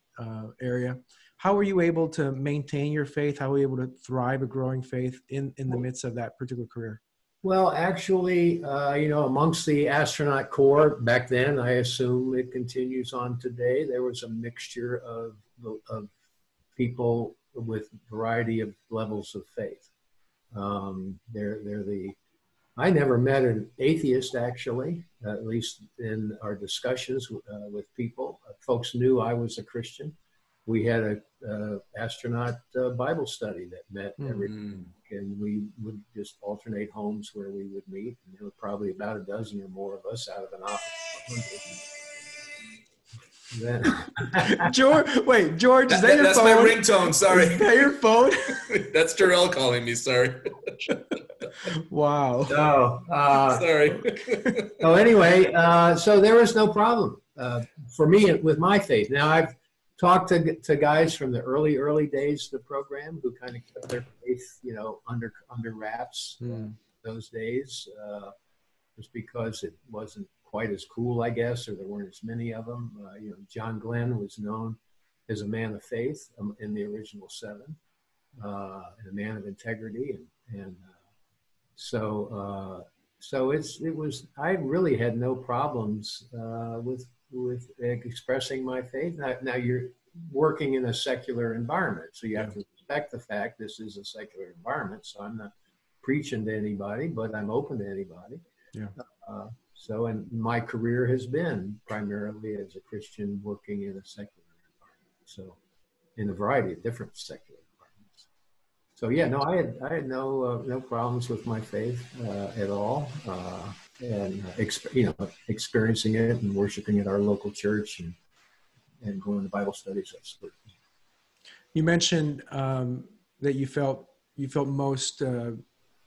area. How were you able to maintain your faith? How were you able to thrive a growing faith in the midst of that particular career? Well, actually, amongst the astronaut corps back then, I assume it continues on today, there was a mixture of people with a variety of levels of faith. I never met an atheist, actually, at least in our discussions with people. Folks knew I was a Christian. We had a astronaut Bible study that met every week, and we would just alternate homes where we would meet. And there were probably about a dozen or more of us out of an office of 100. George, is that your that's phone? That's my ringtone, sorry. Is that your phone? That's Jarrell calling me, sorry. Wow. No. Sorry. So anyway, so there was no problem for me with my faith. Now, I've talked to guys from the early days of the program who kind of kept their faith, under wraps those days, just because it wasn't quite as cool, I guess, or there weren't as many of them. John Glenn was known as a man of faith in the original 7, and a man of integrity, and so it was. I really had no problems with expressing my faith. Now you're working in a secular environment, so you have to respect the fact this is a secular environment. So I'm not preaching to anybody, but I'm open to anybody. Yeah. And my career has been primarily as a Christian working in a secular environment. So in a variety of different secular environments. So yeah, no, I had no problems with my faith at all, and experiencing it and worshiping at our local church and going to Bible studies. You mentioned that you felt most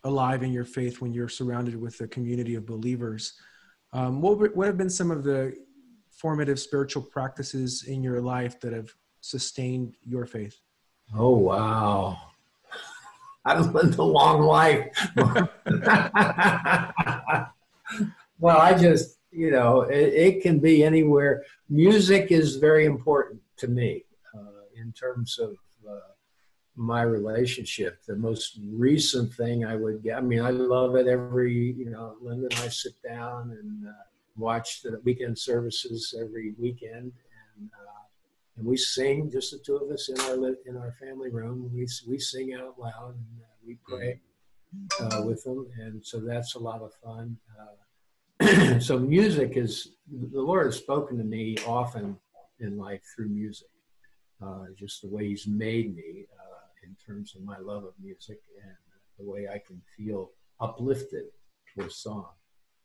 alive in your faith when you're surrounded with a community of believers. What have been some of the formative spiritual practices in your life that have sustained your faith? Oh, wow. I've lived a long life. Well, I just, it can be anywhere. Music is very important to me in terms of my relationship. The most recent thing I would get, I mean, I love it every, Linda and I sit down and watch the weekend services every weekend. And we sing, just the two of us in our family room. We sing out loud and we pray with them. And so that's a lot of fun. So music the Lord has spoken to me often in life through music, just the way he's made me in terms of my love of music and the way I can feel uplifted with song.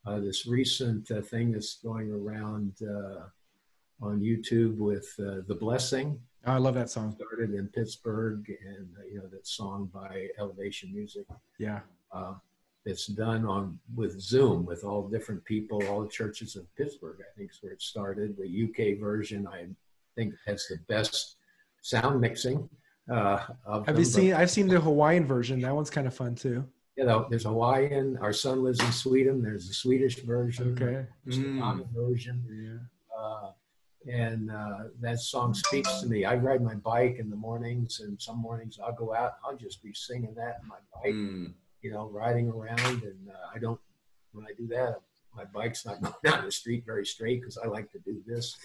This recent thing that's going around on YouTube with The Blessing. Oh, I love that song. Started in Pittsburgh, and that song by Elevation Music. Yeah. It's done with Zoom with all different people, all the churches in Pittsburgh, I think is where it started. The UK version, I think, has the best sound mixing. I've seen the Hawaiian version. That one's kind of fun too. There's Hawaiian. Our son lives in Sweden. There's the Swedish version. Okay. There's the common version. Yeah. And that song speaks to me. I ride my bike in the mornings, and some mornings I'll go out and I'll just be singing that on my bike, riding around. And when I do that, my bike's not going down the street very straight because I like to do this.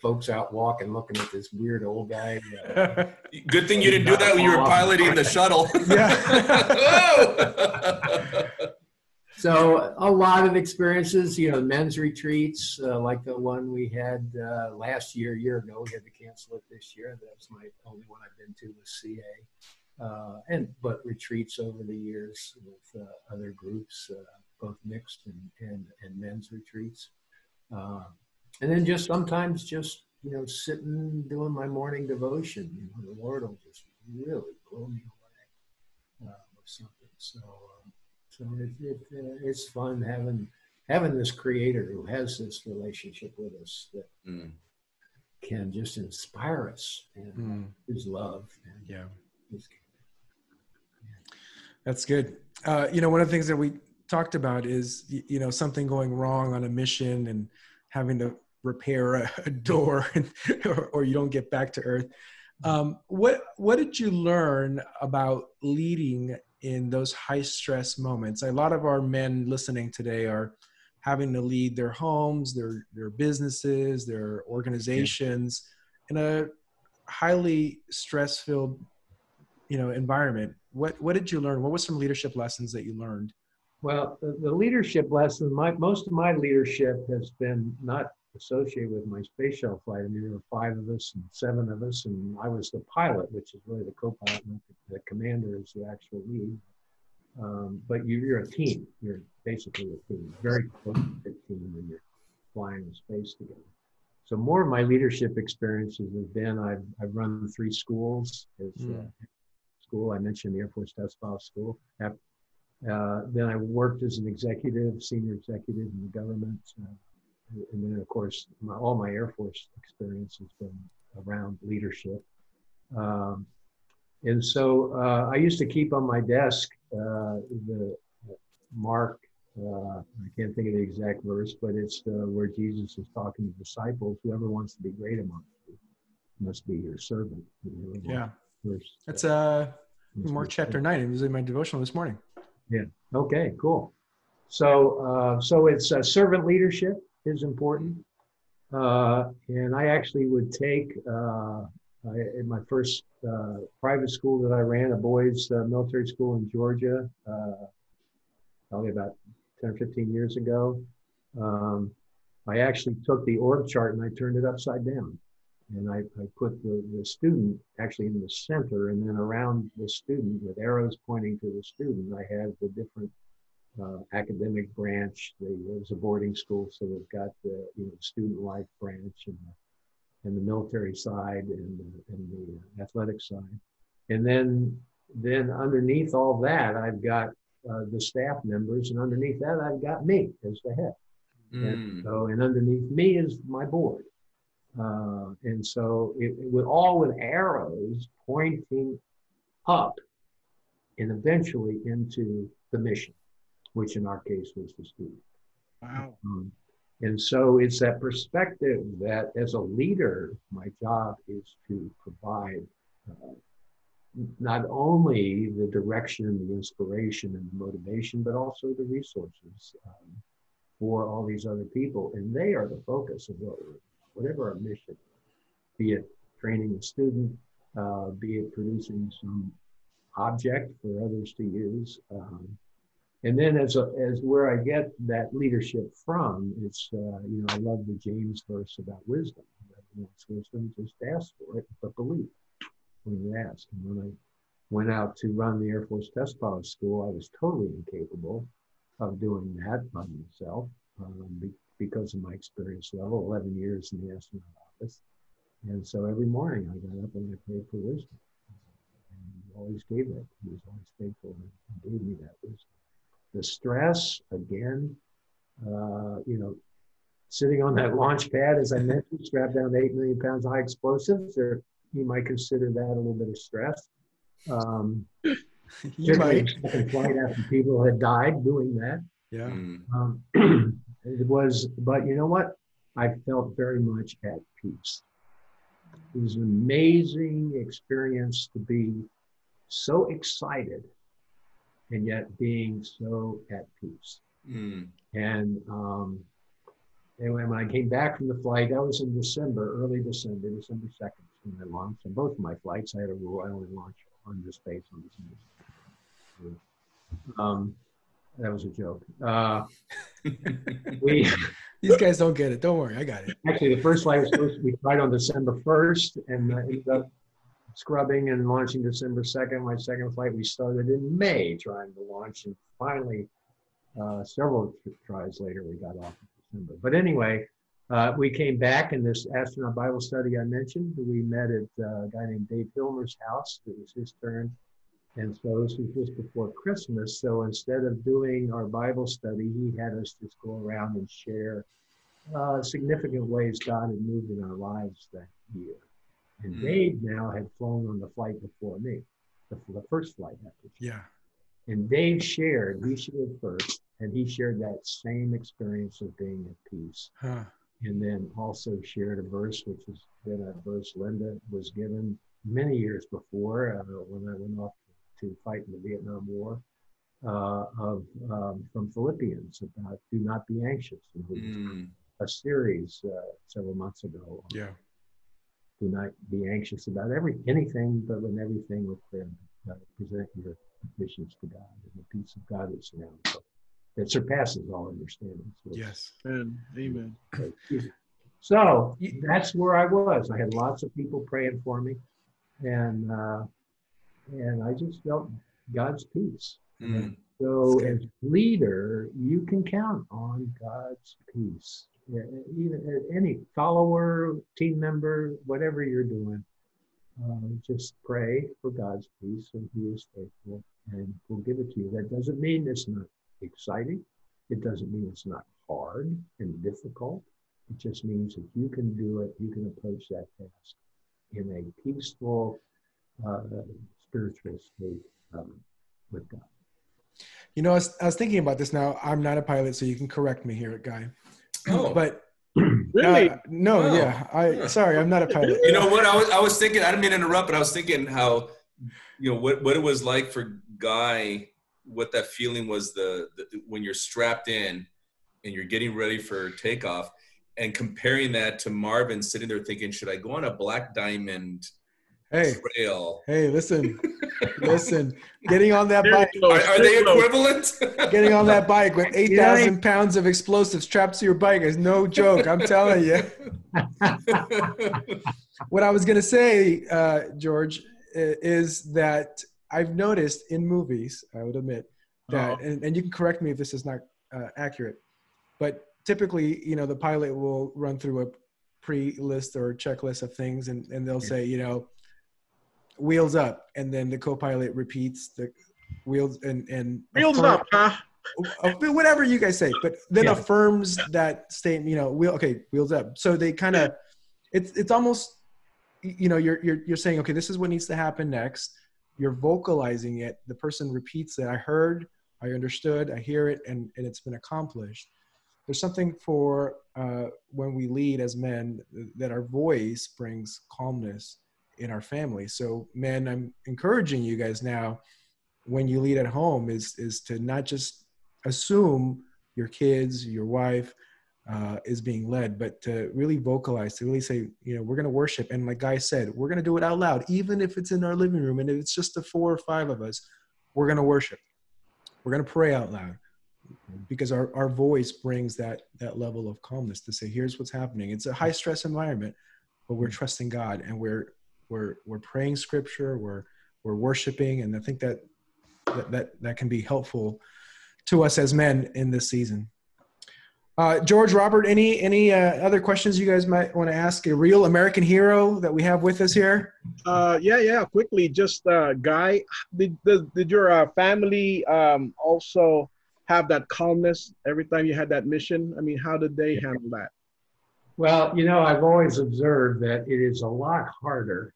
Folks out walking, looking at this weird old guy. Good thing you didn't do that when you were piloting the shuttle. Yeah. So a lot of experiences, men's retreats, like the one we had last year, a year ago. We had to cancel it this year. That's my only one I've been to with CA. But retreats over the years with other groups, both mixed and men's retreats. And then just sometimes sitting, doing my morning devotion. The Lord will just really blow me away with something. So it's fun having this Creator who has this relationship with us that can just inspire us and His love. And That's good. One of the things that we talked about is something going wrong on a mission and having to repair a door or you don't get back to Earth. What did you learn about leading in those high stress moments? A lot of our men listening today are having to lead their homes, their businesses, their organizations in a highly stress-filled, environment. What did you learn? What were some leadership lessons that you learned? Well, the leadership lesson, most of my leadership has been not associated with my space shuttle flight. I mean, there were 5 of us and 7 of us, and I was the pilot, which is really the co-pilot, not the commander is the actual lead. But you're a team. You're basically a team, very close to a team when you're flying in space together. So more of my leadership experiences have been, I've run 3 schools. School, I mentioned the Air Force Test File School. Then I worked as an executive, senior executive in the government. And then, of course, all my Air Force experience has been around leadership. And so I used to keep on my desk the Mark, I can't think of the exact verse, but it's where Jesus is talking to disciples, whoever wants to be great among you must be your servant. Yeah. Verse, that's Mark chapter 9. It was in my devotional this morning. Yeah. Okay, cool. So it's servant leadership is important. And I actually would take, in my first private school that I ran, a boys' military school in Georgia, probably about 10 or 15 years ago, I actually took the org chart and I turned it upside down. And I put the student actually in the center, and then around the student with arrows pointing to the student, I have the different academic branch. It was a boarding school, so they've got the student life branch and and the military side and the athletic side. And then underneath all that, I've got the staff members, and underneath that, I've got me as the head. And underneath me is my board. And so it was all with arrows pointing up and eventually into the mission, which in our case was the student. Wow. And so it's that perspective that as a leader, my job is to provide not only the direction, the inspiration, and the motivation, but also the resources for all these other people. And they are the focus of whatever our mission, be it training a student, be it producing some object for others to use. And then as where I get that leadership from, it's, I love the James verse about wisdom. Wants wisdom, just ask for it, but believe when you ask. And when I went out to run the Air Force Test Pilot School, I was totally incapable of doing that by myself because of my experience level, 11 years in the astronaut office. And so every morning I got up and I prayed for wisdom. And he always gave that. He was always faithful and gave me that wisdom. The stress, again, sitting on that launch pad, as I mentioned, strapped down to 8 million pounds of high explosives, or you might consider that a little bit of stress. You might. Second flight after people had died doing that. Yeah. It was, but you know what? I felt very much at peace. It was an amazing experience to be so excited and yet being so at peace. And when I came back from the flight, that was in December, early December 2nd, when I launched. On both of my flights, I had a rule: I only launch under space on December. That was a joke. These guys don't get it. Don't worry, I got it. Actually, the first flight was supposed to be right on December 1st, and ended up scrubbing and launching December 2nd. My second flight, we started in May trying to launch, and finally, several tries later, we got off in December. But anyway, we came back in this astronaut Bible study I mentioned. We met at a guy named Dave Hilmer's house. It was his turn. And so this was just before Christmas. So instead of doing our Bible study, he had us just go around and share significant ways God had moved in our lives that year. And Dave now had flown on the flight before me, the first flight after. Yeah. And Dave shared first, and he shared that same experience of being at peace. And then also shared a verse, which has been a verse Linda was given many years before when I went off to fight in the Vietnam War, from Philippians about do not be anxious. A series several months ago. Yeah. Do not be anxious about anything, but in everything with prayer, present your petitions to God, and the peace of God that surrounds you, that surpasses all understanding. So yes. Amen. So that's where I was. I had lots of people praying for me, and I just felt God's peace. So as leader, you can count on God's peace. Even any follower, team member, whatever you're doing, just pray for God's peace, and He is faithful and will give it to you. That doesn't mean it's not exciting. It doesn't mean it's not hard and difficult. It just means that you can do it. You can approach that task in a peaceful, spiritual state with God. You know, I was thinking about this now. I'm not a pilot, so you can correct me here, Guy. Oh. But Really? no, Oh. yeah. Sorry, I'm not a pilot. You know what? I was thinking, I didn't mean to interrupt, but I was thinking how, what it was like for Guy, what that feeling was when you're strapped in and you're getting ready for takeoff, and comparing that to Marvin sitting there thinking, should I go on a Black Diamond trail? Hey, listen. Getting on that bike. Are they equivalent? Getting on that bike with 8,000 pounds of explosives strapped to your bike is no joke. I'm telling you. What I was going to say, George, is that I've noticed in movies, I would admit, that, and you can correct me if this is not accurate, but typically, the pilot will run through pre-list or checklist of things, and they'll say, you know, wheels up, and then the co-pilot repeats the wheels and Wheels up, huh? whatever you guys say, but then Yeah. affirms that statement, you know, wheels up. So they kind of, it's almost, you know, you're saying, okay, this is what needs to happen next. You're vocalizing it. The person repeats it. I heard, I understood, I hear it, and it's been accomplished. There's something for when we lead as men, that our voice brings calmness in our family. So men, I'm encouraging you guys now, when you lead at home, is to not just assume your kids, your wife is being led, but to really vocalize, to really say, you know, we're going to worship. And like Guy said, we're going to do it out loud, even if it's in our living room and if it's just the 4 or 5 of us, we're going to worship. We're going to pray out loud, because our voice brings that level of calmness to say, here's what's happening. It's a high stress environment, but we're trusting God, and we're praying scripture, we're worshiping. And I think that can be helpful to us as men in this season. George, Robert, any other questions you guys might want to ask a real American hero that we have with us here? Yeah. Quickly, just Guy, did your family also have that calmness every time you had that mission? I mean, how did they handle that? Well, you know, I've always observed that it is a lot harder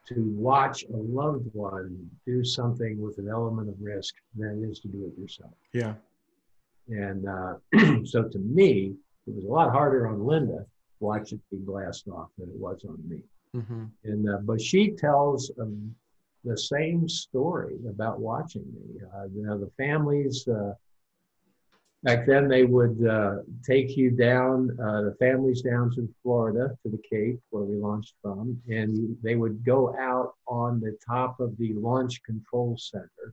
to watch a loved one do something with an element of risk than it is to do it yourself. Yeah. And so to me, it was a lot harder on Linda to watch it be blast off than it was on me. Mm-hmm. And but she tells the same story about watching me. You know, the families, back then they would take you down, the families down to Florida, to the Cape where we launched from, and they would go out on the top of the launch control center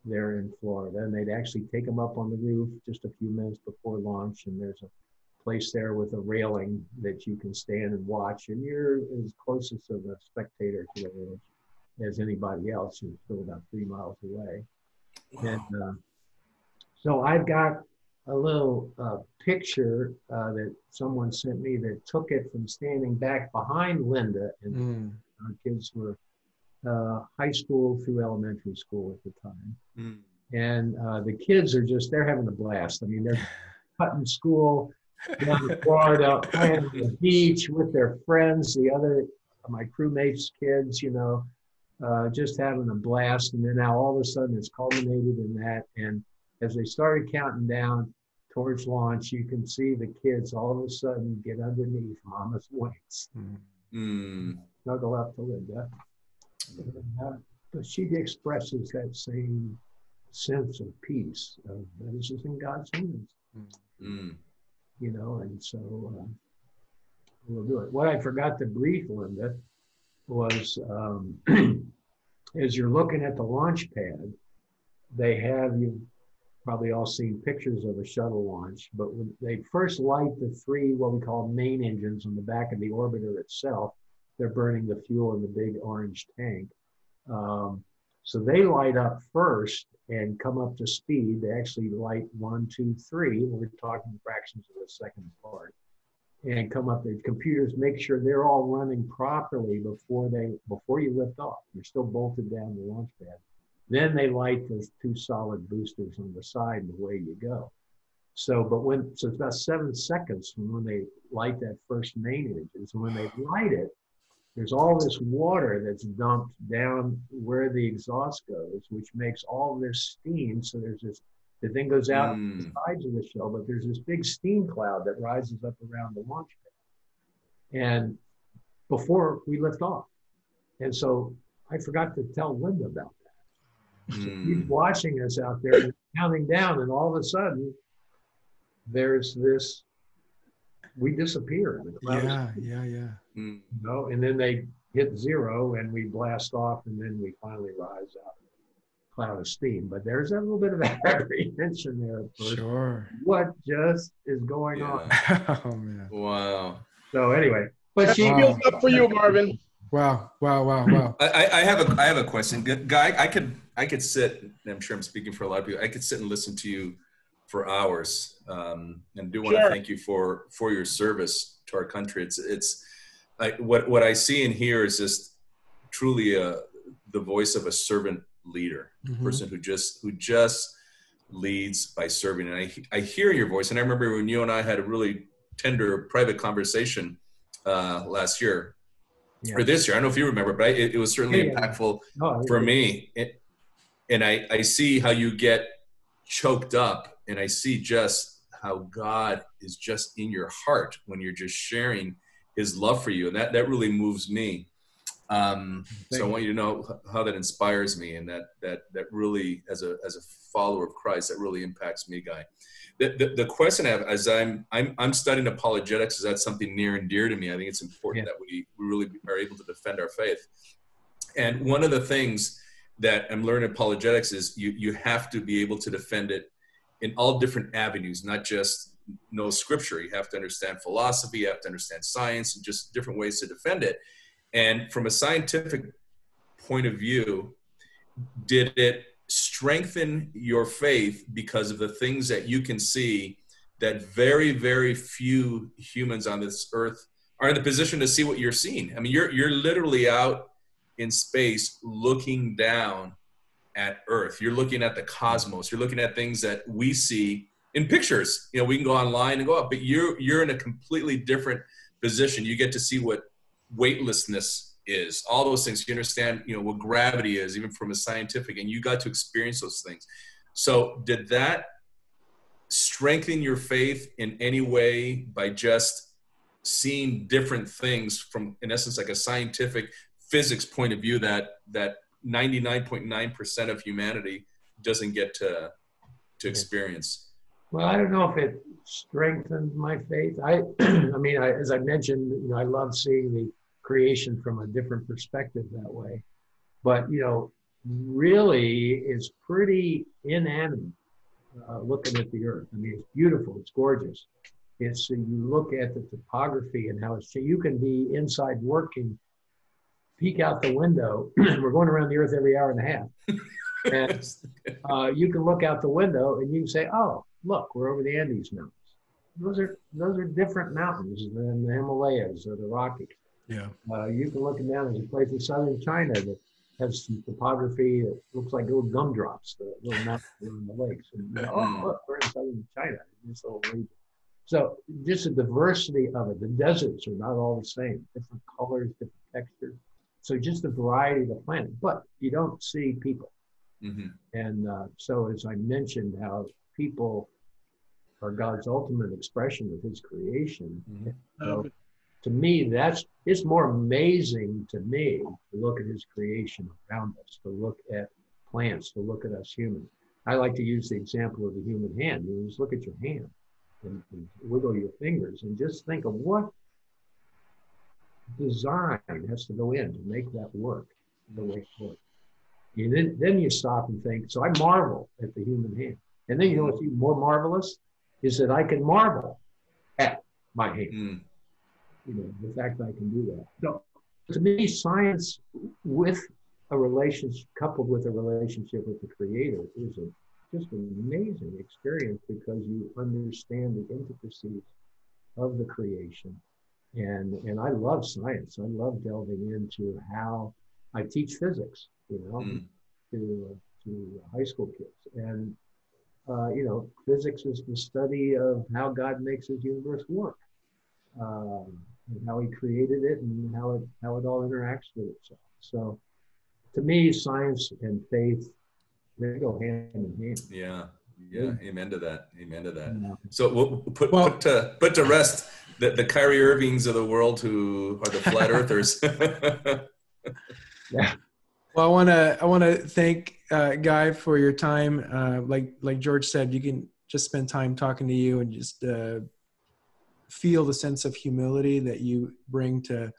there in Florida, and they'd actually take them up on the roof just a few minutes before launch, and there's a place there with a railing that you can stand and watch, and you're as closest of a spectator to it as anybody else. You're still about 3 miles away. Wow. And so I've got a little picture that someone sent me that took it from standing back behind Linda, and our kids were high school through elementary school at the time. And the kids are they're having a blast. I mean, they're cutting school down in Florida, playing on the beach with their friends, my crewmates' kids, you know, just having a blast. And then now all of a sudden it's culminated in that. And as they started counting down towards launch, you can see the kids all of a sudden get underneath Mama's wings, snuggle up to Linda. But she expresses that same sense of peace, of that this is in God's hands, you know, and so we'll do it. What I forgot to brief Linda was, as you're looking at the launch pad, you've probably all seen pictures of a shuttle launch, but when they first light the 3, what we call main engines on the back of the orbiter itself, they're burning the fuel in the big orange tank. So they light up first and come up to speed. They actually light 1, 2, 3. We're talking fractions of a second apart. And come up, the computers make sure they're all running properly before you lift off. You're still bolted down the launch pad. Then they light those 2 solid boosters on the side, and away you go. So it's about 7 seconds from when they light that first main engine. So when they light it, there's all this water that's dumped down where the exhaust goes, which makes all this steam. So the thing goes out the sides of the shell, but there's this big steam cloud that rises up around the launch pad. And before we lift off. And so I forgot to tell Linda about that. So she's watching us out there counting down, and all of a sudden there's this, we disappear in the cloud. Yeah. You know, and then they hit 0 and we blast off, and then we finally rise out of a cloud of steam. But there's a little bit of apprehension there at first. Sure. What just is going on? Oh man. Wow. So anyway, but she feels up for you, Marvin. Wow. I have a question. Guy, I could sit, and I'm sure I'm speaking for a lot of people, I could sit and listen to you for hours, and do want to thank you for your service to our country. It's like what I see and hear is just truly the voice of a servant leader, a person who just leads by serving. And I hear your voice. And I remember when you and I had a really tender private conversation last year or this year. I don't know if you remember, but it was certainly impactful for me. And I see how you get choked up, and I see just how God is just in your heart when you're just sharing his love for you. And that really moves me. So I want you to know how that inspires me, and that really, as a follower of Christ, that really impacts me, Guy. The question I have, as I'm studying apologetics, is that something near and dear to me. I think it's important that we really are able to defend our faith. And one of the things that I'm learning apologetics is you have to be able to defend it in all different avenues, not just know scripture. You have to understand philosophy, you have to understand science, and just different ways to defend it. And from a scientific point of view, did it strengthen your faith because of the things that you can see that very, very few humans on this earth are in the position to see what you're seeing? I mean, you're literally out in space looking down at Earth. You're looking at the cosmos. You're looking at things that we see in pictures. You know, we can go online and go up, but you're in a completely different position. You get to see what weightlessness is, all those things. You understand, you know, what gravity is, even from a scientific, and you got to experience those things. So did that strengthen your faith in any way by just seeing different things from, in essence, like a scientific physics point of view that 99.9% of humanity doesn't get to experience? Well, I don't know if it strengthened my faith. I mean, as I mentioned, you know, I love seeing the creation from a different perspective that way. But, you know, really it's pretty inanimate looking at the earth. I mean, it's beautiful. It's gorgeous. It's, you look at the topography and how it's, you can be inside working, peek out the window. We're going around the earth every hour and a half. And you can look out the window and you can say, oh, look, we're over the Andes Mountains. Those are different mountains than the Himalayas or the Rockies. Yeah. You can look down. There's a place in southern China that has some topography that looks like little gumdrops, the little mountains in the lakes. And you know, oh, look, we're in southern China, in this little region. So just the diversity of it. The deserts are not all the same. Different colors, different textures. So just the variety of the planet. But you don't see people. Mm-hmm. And so as I mentioned, how people are God's ultimate expression of his creation. Mm-hmm. So to me, it's more amazing to me to look at his creation around us, to look at plants, to look at us humans. I like to use the example of the human hand. You just look at your hand and wiggle your fingers and just think of what design has to go in to make that work the way it works. Then you stop and think, so I marvel at the human hand. And then you know what's even more marvelous is that I can marvel at my hand. Mm. You know, the fact that I can do that. So to me, science with a relationship, coupled with a relationship with the Creator, is just an amazing experience because you understand the intricacies of the creation. And I love science. I love delving into how I teach physics, you know, to high school kids. And, you know, physics is the study of how God makes his universe work. And how he created it and how it all interacts with itself. So to me, science and faith, they go hand in hand. Yeah. Amen to that. Yeah. So we'll put to rest the Kyrie Irvings of the world who are the flat earthers. Yeah. Well, I want to thank Guy for your time. Like George said, you can just spend time talking to you and just feel the sense of humility that you bring to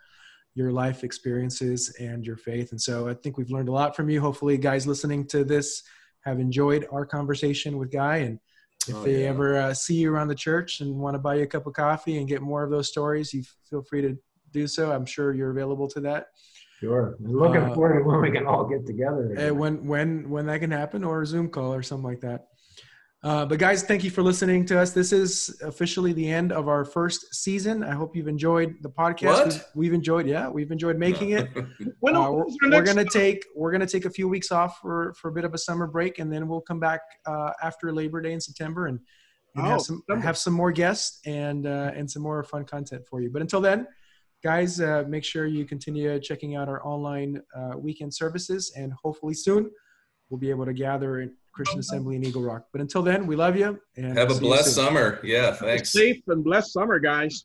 your life experiences and your faith. And so I think we've learned a lot from you. Hopefully guys listening to this have enjoyed our conversation with Guy. And if they ever see you around the church and want to buy you a cup of coffee and get more of those stories, you feel free to do so. I'm sure you're available to that. Sure. I'm looking forward to when we can all get together. When that can happen, or a Zoom call or something like that. But guys, thank you for listening to us. This is officially the end of our first season. I hope you've enjoyed the podcast. What? We've enjoyed making it. When We're gonna take a few weeks off for a bit of a summer break, and then we'll come back after Labor Day in September and have some more guests and some more fun content for you. But until then, guys, make sure you continue checking out our online weekend services, and hopefully soon we'll be able to gather in Christian Assembly in Eagle Rock. But until then, we love you. And have a blessed summer. Yeah, thanks. Safe and blessed summer, guys.